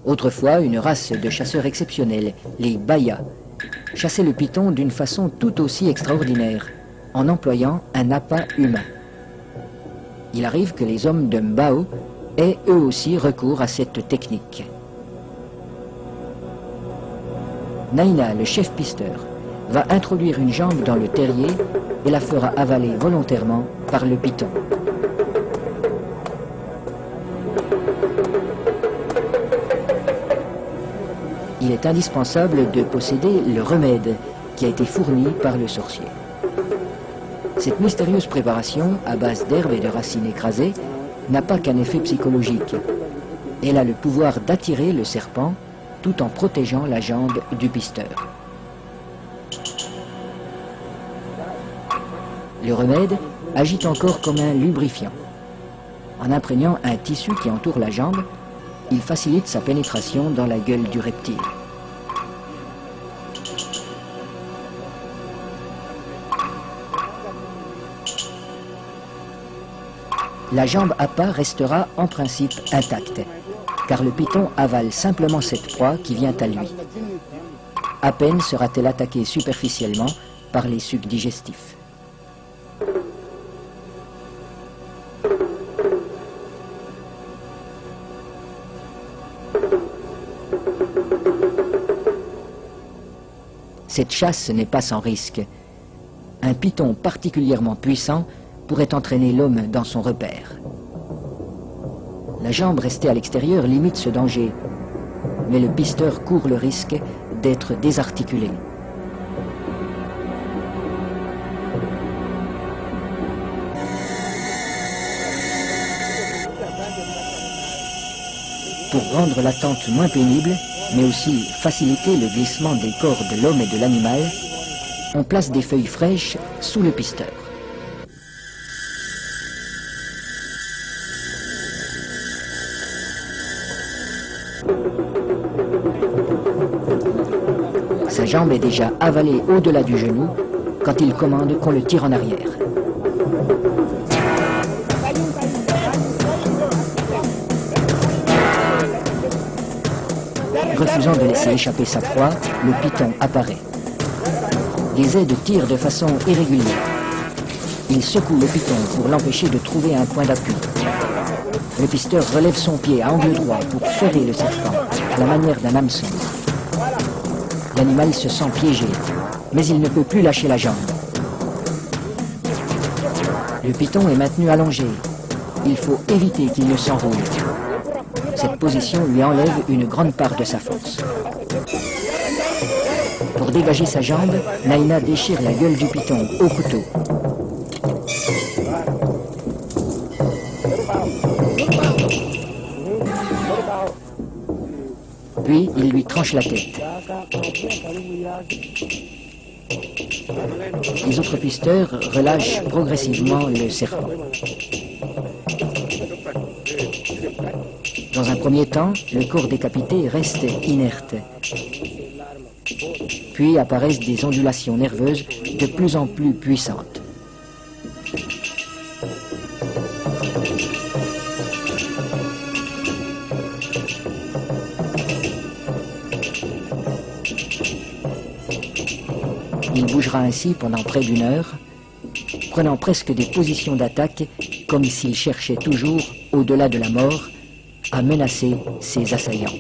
Autrefois, une race de chasseurs exceptionnels, les Bayas, chassaient le python d'une façon tout aussi extraordinaire, en employant un appât humain. Il arrive que les hommes de Mbao aient eux aussi recours à cette technique. Naina, le chef pisteur, va introduire une jambe dans le terrier et la fera avaler volontairement par le python. Il est indispensable de posséder le remède qui a été fourni par le sorcier. Cette mystérieuse préparation, à base d'herbes et de racines écrasées, n'a pas qu'un effet psychologique. Elle a le pouvoir d'attirer le serpent tout en protégeant la jambe du pisteur. Le remède agit encore comme un lubrifiant. En imprégnant un tissu qui entoure la jambe, il facilite sa pénétration dans la gueule du reptile. La jambe appât restera en principe intacte, car le python avale simplement cette proie qui vient à lui. À peine sera-t-elle attaquée superficiellement par les sucs digestifs. Cette chasse n'est pas sans risque. Un python particulièrement puissant pourrait entraîner l'homme dans son repère. La jambe restée à l'extérieur limite ce danger, mais le pisteur court le risque d'être désarticulé. Pour rendre l'attente moins pénible, mais aussi faciliter le glissement des corps de l'homme et de l'animal, on place des feuilles fraîches sous le pisteur. Sa jambe est déjà avalée au-delà du genou quand il commande qu'on le tire en arrière. Refusant de laisser échapper sa proie, le python apparaît. Les aides tirent de façon irrégulière. Il secoue le python pour l'empêcher de trouver un point d'appui. Le pisteur relève son pied à angle droit pour ferrer le serpent, à la manière d'un hameçon. L'animal se sent piégé, mais il ne peut plus lâcher la jambe. Le python est maintenu allongé. Il faut éviter qu'il ne s'enroule. Cette position lui enlève une grande part de sa force. Pour dégager sa jambe, Naina déchire la gueule du python au couteau. Puis, il lui tranche la tête. Les autres pisteurs relâchent progressivement le serpent. Dans un premier temps, le corps décapité reste inerte. Puis apparaissent des ondulations nerveuses de plus en plus puissantes. Il bougera ainsi pendant près d'une heure, prenant presque des positions d'attaque, comme s'il cherchait toujours, au-delà de la mort, à menacer ses assaillants.